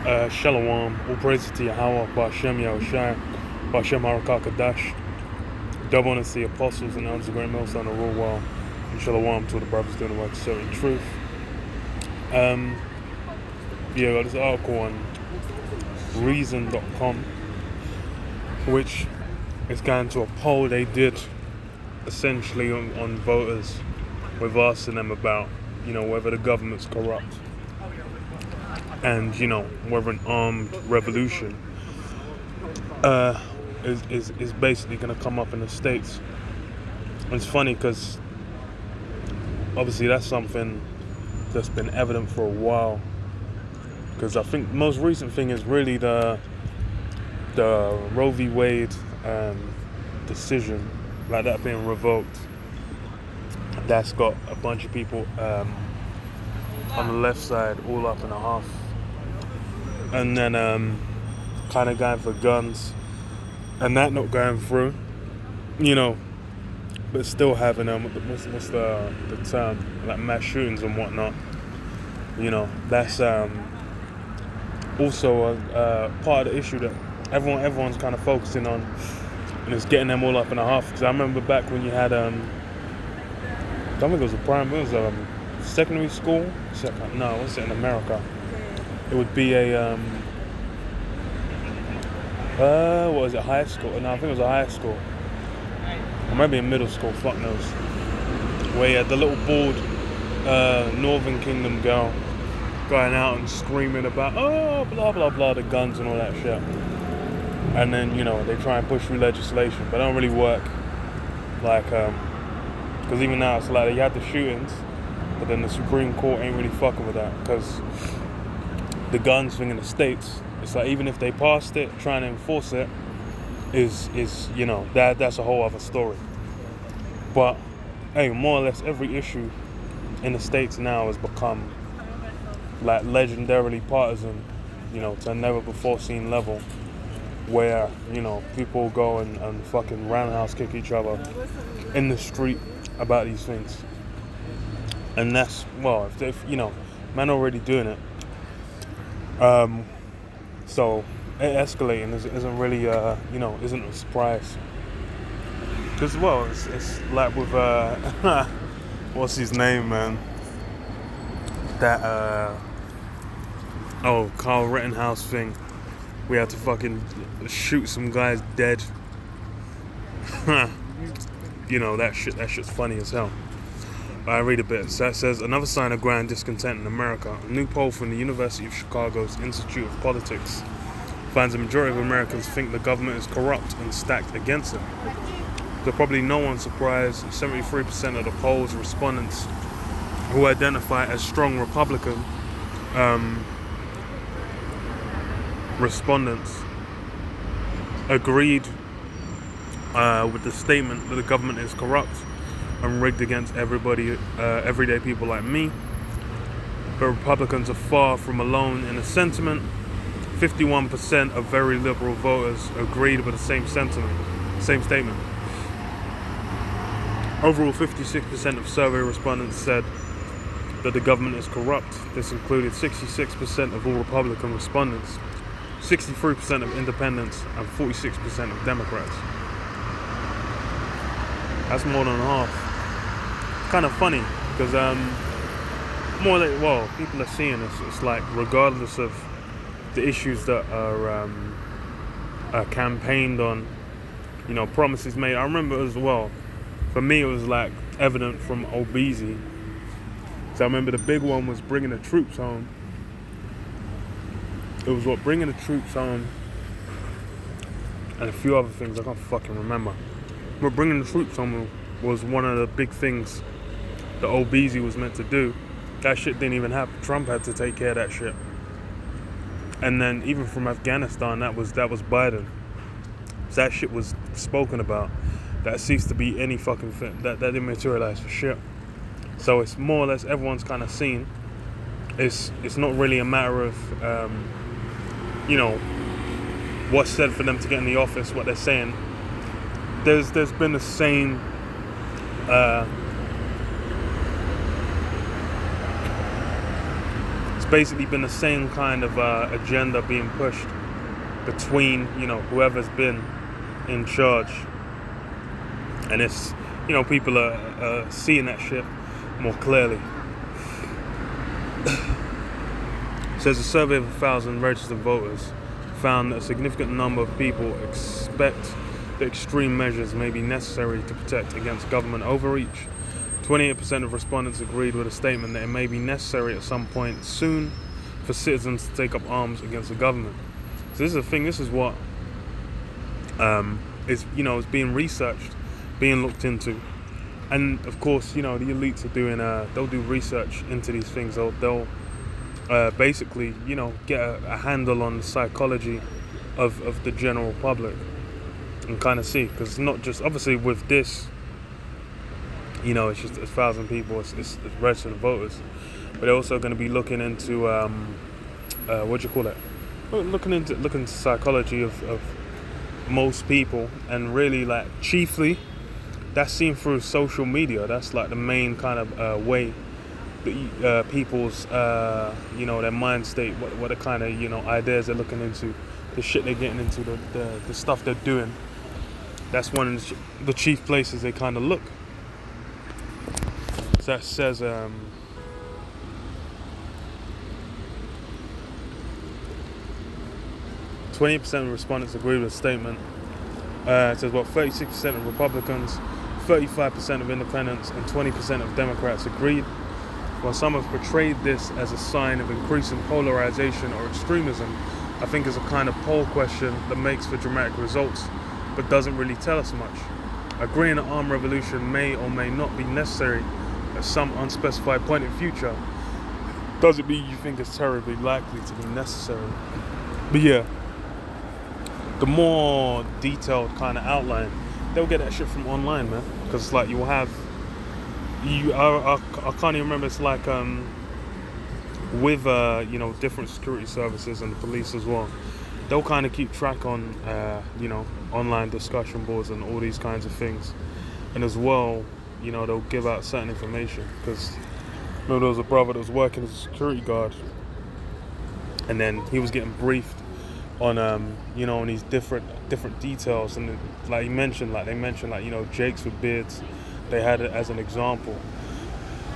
Shalom, all praises to Yahweh, Ba'ashem Yahushai, Ba'ashem Harakakadash. Double honors to the apostles and elders of Great Millstone of Rule Well, and Shalom to all the brothers doing the work of serving truth. I got this article on Reason.com, which is going to a poll they did essentially on voters, with asking them about, whether the government's corrupt. And whether an armed revolution is basically going to come up in the States. And it's funny because obviously that's something that's been evident for a while. Because I think the most recent thing is really the Roe v. Wade decision, like that being revoked. That's got a bunch of people on the left side all up in a huff. And then kind of going for guns, and that not going through, but still having what's the term, like mass shootings and whatnot. That's also a part of the issue that everyone's kind of focusing on, and it's getting them all up in a huff. Because I remember back when you had I don't think it was secondary school. No, what's it in America? It would be a what was it, high school? No, I think it was a high school. Or maybe a middle school, fuck knows. Where you had the little bald Northern Kingdom girl going out and screaming about, oh, blah, blah, blah, the guns and all that shit. And then, they try and push through legislation, but it don't really work. Like, because even now it's like you had the shootings, but then the Supreme Court ain't really fucking with that, because the guns thing in the States, it's like even if they passed it, trying to enforce it is that's a whole other story. But hey, more or less every issue in the States now has become like legendarily partisan, to a never before seen level, where people go and fucking roundhouse kick each other in the street about these things. And that's, well, if men already doing it. So it escalating isn't really isn't a surprise. Because it's like with what's his name, man? That Carl Rittenhouse thing. We had to fucking shoot some guys dead. That shit's funny as hell. I read a bit. So it says, another sign of growing discontent in America. A new poll from the University of Chicago's Institute of Politics finds a majority of Americans think the government is corrupt and stacked against them. So probably no one's surprised, 73% of the poll's respondents who identify as strong Republican respondents agreed with the statement that the government is corrupt and rigged against everybody, everyday people like me. But Republicans are far from alone in the sentiment. 51% of very liberal voters agreed with the same statement. Overall, 56% of survey respondents said that the government is corrupt. This included 66% of all Republican respondents, 63% of independents, and 46% of Democrats. That's more than half. Kind of funny because people are seeing this. It's like regardless of the issues that are campaigned on, promises made. I remember as well. For me, it was like evident from Obeezy. So I remember the big one was bringing the troops home. It was bringing the troops home, and a few other things I can't fucking remember. But bringing the troops home was one of the big things that Obeezy was meant to do. That shit didn't even happen. Trump had to take care of that shit. And then even from Afghanistan, that was Biden. So that shit was spoken about. That ceased to be any fucking thing. That didn't materialize for shit. So it's more or less everyone's kind of seen. It's not really a matter of what's said for them to get in the office, what they're saying. There's been the same basically been the same kind of agenda being pushed between, whoever's been in charge. And it's, people are seeing that shit more clearly. It says a survey of 1,000 registered voters found that a significant number of people expect that extreme measures may be necessary to protect against government overreach. 28% of respondents agreed with a statement that it may be necessary at some point soon for citizens to take up arms against the government. So this is the thing, this is what is being researched, being looked into. And of course, the elites are doing, they'll do research into these things. They'll basically, get a handle on the psychology of the general public and kind of see, because it's not just, obviously with this, it's just 1,000 people, it's registered voters, but they're also going to be looking into, looking into psychology of most people, and really like chiefly that's seen through social media. That's like the main kind of way that people's their mind state, what the kind of ideas they're looking into, the shit they're getting into, the stuff they're doing. That's one of the chief places they kind of look. So that says 20% of respondents agree with the statement. It says 36% of Republicans, 35% of independents, and 20% of Democrats agreed. While some have portrayed this as a sign of increasing polarization or extremism, I think it's a kind of poll question that makes for dramatic results, but doesn't really tell us much. Agreeing an armed revolution may or may not be necessary at some unspecified point in the future doesn't mean you think it's terribly likely to be necessary. But yeah, the more detailed kind of outline, they'll get that shit from online, man. Because like you'll have, I can't even remember. It's like with different security services and the police as well. They'll kind of keep track on online discussion boards and all these kinds of things, and as well, they'll give out certain information. Because there was a brother that was working as a security guard, and then he was getting briefed on on these different details, and they mentioned Jakes with beards. They had it as an example.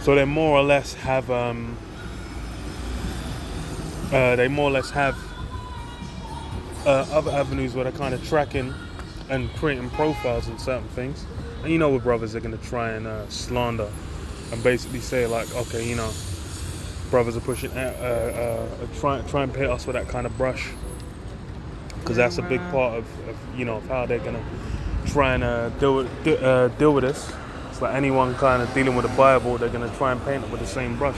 So they more or less have other avenues where they're kind of tracking and creating profiles on certain things. And with brothers, they're going to try and slander and basically say like, okay, brothers are pushing, try and paint us with that kind of brush, because that's a big part of how they're going to try and deal with this. It's like anyone kind of dealing with the Bible, they're going to try and paint it with the same brush.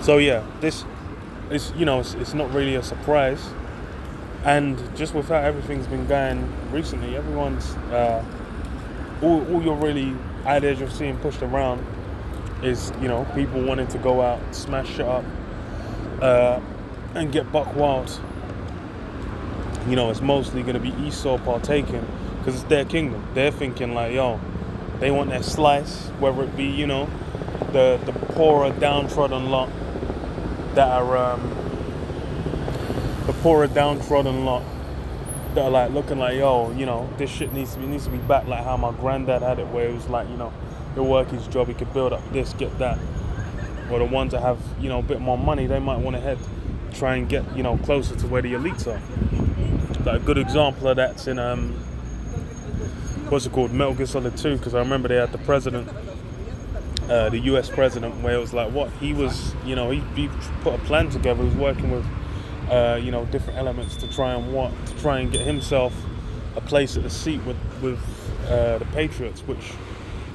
So yeah, this is, it's not really a surprise. And just with how everything's been going recently, everyone's, all your really ideas you're seeing pushed around is, people wanting to go out, smash shit up, and get buck wild. It's mostly going to be Esau partaking, because it's their kingdom. They're thinking like, they want their slice, whether it be, the poorer, downtrodden lot that are, that are like looking like, this shit needs to be back like how my granddad had it, where it was like, he'll work his job, he could build up this, get that. Or the ones that have, a bit more money, they might want to try and get, closer to where the elites are. Like a good example of that's in Metal Gear Solid 2, because I remember they had the president, the US president, where it was like he was, he put a plan together. He was working with different elements to try and get himself a place at the seat with the Patriots, which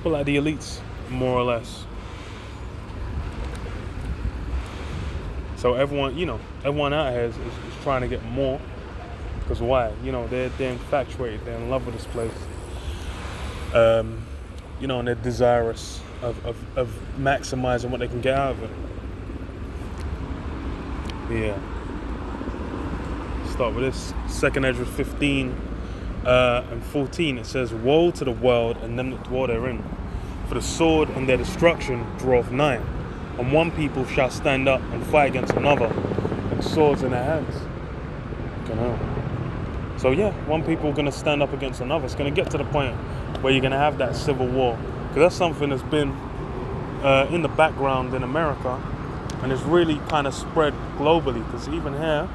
were like the elites, more or less. So everyone out here is trying to get more. Because why? They're infatuated, they're in love with this place. And they're desirous of maximizing what they can get out of it. Yeah. Start with this. 2 Ezra 15 and 14. It says, "Woe to the world and them that dwell therein, for the sword and their destruction draweth nigh. and one people shall stand up and fight against another, and swords in their hands. You know. So yeah, one people are gonna stand up against another. It's gonna get to the point where you're gonna have that civil war, because that's something that's been in the background in America, and it's really kind of spread globally. Because even here,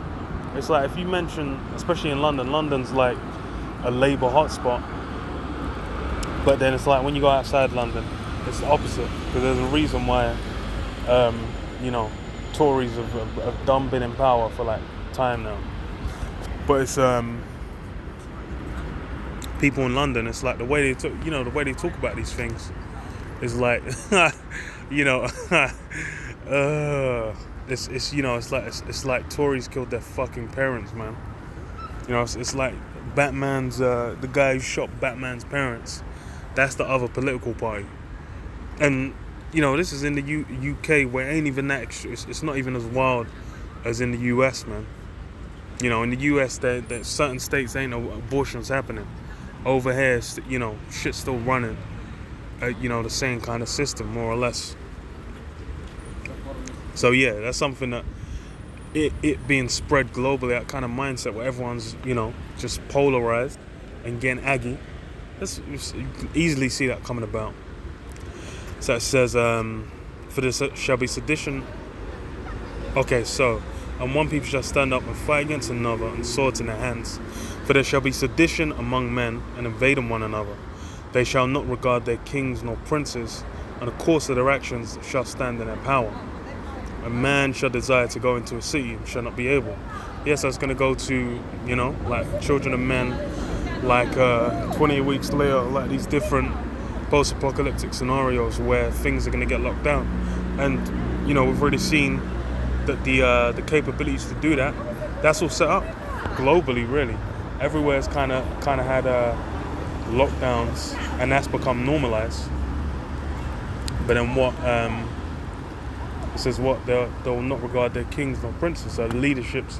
it's like if you mention, especially in London, London's like a Labour hotspot, but then it's like when you go outside London, it's the opposite, because there's a reason why you know, Tories have done been in power for like time now. But it's people in London, it's like the way they talk, you know, the way they talk about these things is like you know it's you know, it's like Tories killed their fucking parents, man. You know, it's like Batman's the guy who shot Batman's parents, that's the other political party. And you know, this is in the UK, where it ain't even that it's not even as wild as in the US, man. You know, in the US, there certain states ain't no abortions happening. Over here, you know, shit's still running. You know, the same kind of system, more or less. So yeah, that's something that it being spread globally, that kind of mindset where everyone's, you know, just polarized and getting aggy. You can easily see that coming about. So it says, for this shall be sedition. Okay, so, and one people shall stand up and fight against another, and swords in their hands. For there shall be sedition among men, and invading one another. They shall not regard their kings nor princes, and the course of their actions shall stand in their power. A man shall desire to go into a city, and shall not be able. Yes, I was going to go to, you know, like children of men, like 20 weeks later, like these different post-apocalyptic scenarios where things are going to get locked down. And, you know, we've already seen that the capabilities to do that, that's all set up globally, really. Everywhere's kind of had lockdowns, and that's become normalized. But then what it says, what they'll not regard their kings nor princes, so leaderships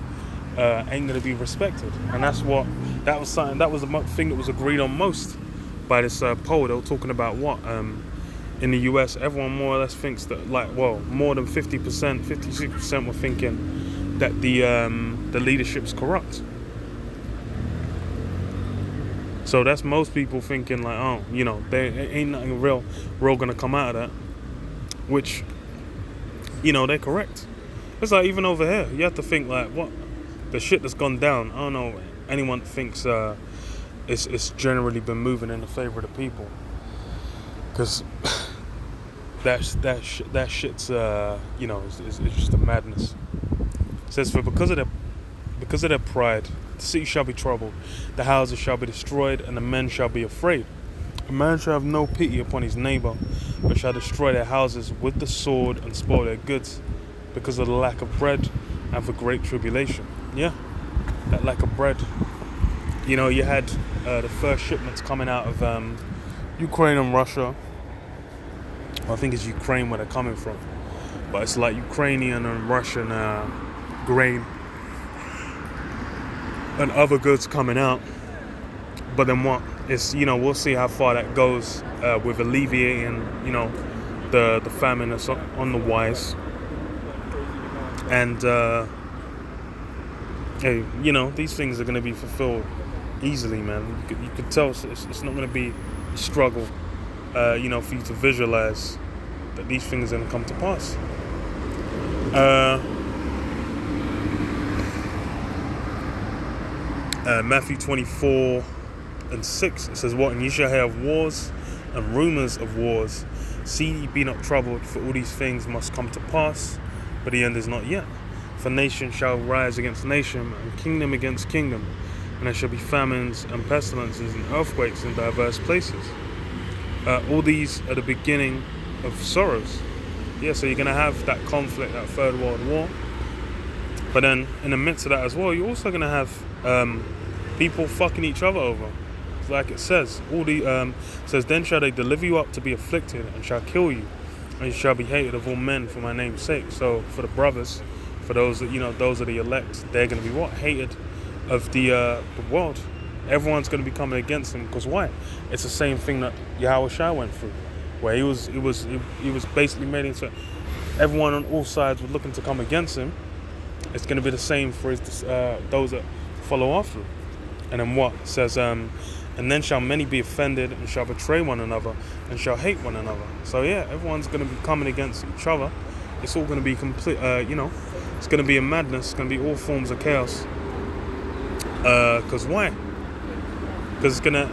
ain't going to be respected. And that was the thing that was agreed on most by this poll. They were talking about what in the US, everyone more or less thinks that, like, well, more than 50%, 56% were thinking that the leadership's corrupt. So that's most people thinking like, oh, you know, there ain't nothing real gonna come out of that. Which, you know, they're correct. It's like even over here, you have to think like, what, the shit that's gone down. I don't know anyone thinks it's generally been moving in the favor of the people, because that shit's you know, it's just a madness. It says, for because of their pride, the city shall be troubled, the houses shall be destroyed, and the men shall be afraid. A man shall have no pity upon his neighbor, but shall destroy their houses with the sword and spoil their goods, because of the lack of bread and for great tribulation. Yeah, that lack of bread. You know, you had the first shipments coming out of Ukraine and Russia. I think it's Ukraine where they're coming from, but it's like Ukrainian and Russian grain and other goods coming out. But then what? It's, you know, we'll see how far that goes with alleviating, you know, the famine that's on the wise. And hey, you know, these things are going to be fulfilled easily, man. You could tell it's not going to be a struggle, you know, for you to visualize that these things are going to come to pass. Matthew 24:6, it says, what? And ye shall hear of wars and rumours of wars. See ye be not troubled, for all these things must come to pass, but the end is not yet. For nation shall rise against nation, and kingdom against kingdom, and there shall be famines and pestilences and earthquakes in diverse places. All these are the beginning of sorrows. Yeah, so you're going to have that conflict, that Third World War. But then in the midst of that as well, you're also going to have people fucking each other over. Like it says, says, then shall they deliver you up to be afflicted, and shall kill you, and you shall be hated of all men for my name's sake. So for the brothers, for those that, you know, those are the elect, they're going to be what? Hated of the world. Everyone's going to be coming against him, because why? It's the same thing that Yahweh Shai went through, where he was basically made into everyone on all sides were looking to come against him, it's going to be the same for those that follow after him. And then what? It says, and then shall many be offended and shall betray one another and shall hate one another. So yeah, everyone's going to be coming against each other. It's all going to be complete, it's going to be a madness. It's going to be all forms of chaos. Because why? Because it's going to,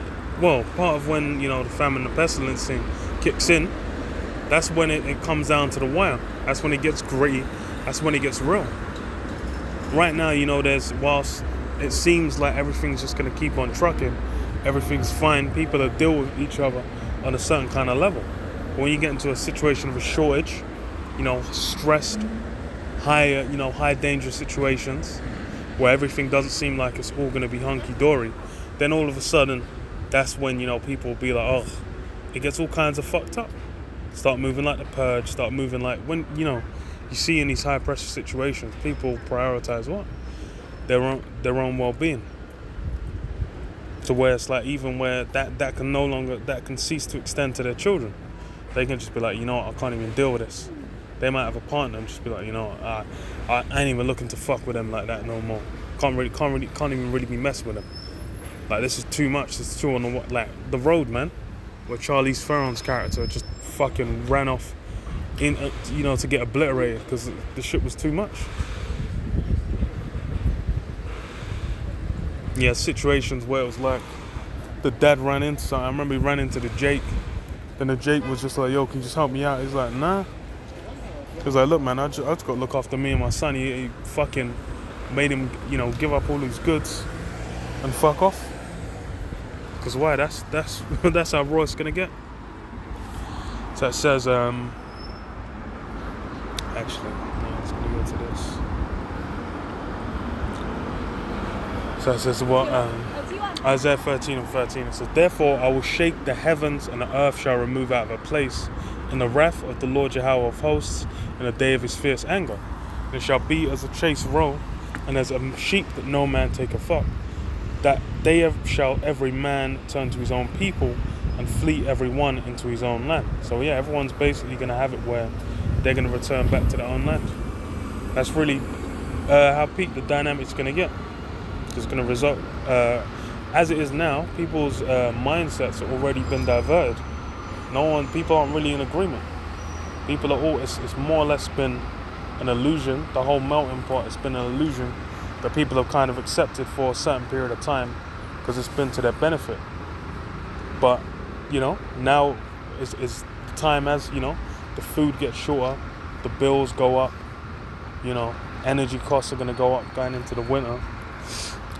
part of when, the famine, the pestilence thing kicks in, that's when it comes down to the wire. That's when it gets gritty. That's when it gets real. Right now, whilst it seems like everything's just going to keep on trucking, everything's fine, people that deal with each other on a certain kind of level. But when you get into a situation of a shortage, stressed, high dangerous situations where everything doesn't seem like it's all going to be hunky-dory, then all of a sudden, that's when, people will be like, oh, it gets all kinds of fucked up. Start moving like the purge, start moving like when, you see in these high pressure situations, people prioritize what? Their own well-being. To where it's like, even where that can cease to extend to their children. They can just be like, I can't even deal with this. They might have a partner and just be like, I ain't even looking to fuck with them like that no more. Can't even really be messing with them. Like, this is too much. This is too on the road, man, where Charlize Theron's character just fucking ran off to get obliterated because the shit was too much. Yeah, situations where it was like the dad ran into something. I remember he ran into the Jake. Then the Jake was just like, yo, can you just help me out? He's like, nah. He was like, look, man, I just got to look after me and my son. He fucking made him, give up all his goods and fuck off. Because why? That's how raw it's going to get. So it says, actually, no, it's going to go to this. So it says what? Isaiah 13:13. It says, therefore I will shake the heavens and the earth shall remove out of her place in the wrath of the Lord Jehovah of hosts in the day of his fierce anger. And it shall be as a chased roe and as a sheep that no man taketh thought. That day shall every man turn to his own people and flee every one into his own land. So yeah, everyone's basically going to have it where they're going to return back to their own land. That's really how peak the dynamic's going to get. It's going to result, as it is now, people's mindsets have already been diverted. People aren't really in agreement. People are all, it's more or less been an illusion. The whole melting pot has been an illusion that people have kind of accepted for a certain period of time because it's been to their benefit. But, now is time as, the food gets shorter, the bills go up, energy costs are going to go up going into the winter.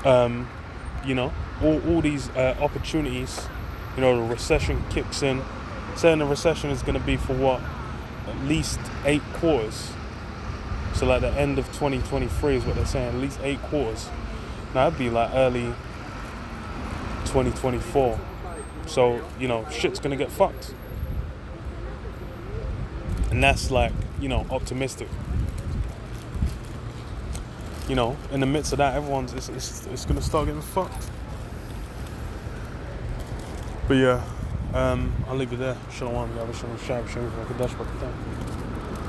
All these opportunities, the recession kicks in. Saying the recession is going to be for what? At least 8 quarters. So like the end of 2023 is what they're saying, at least 8 quarters. Now that'd be like early 2024. So, shit's going to get fucked. And that's like, optimistic. In the midst of that, everyone's it's gonna start getting fucked. But yeah, I'll leave it there. Shalom, shalom, shalom, shalom,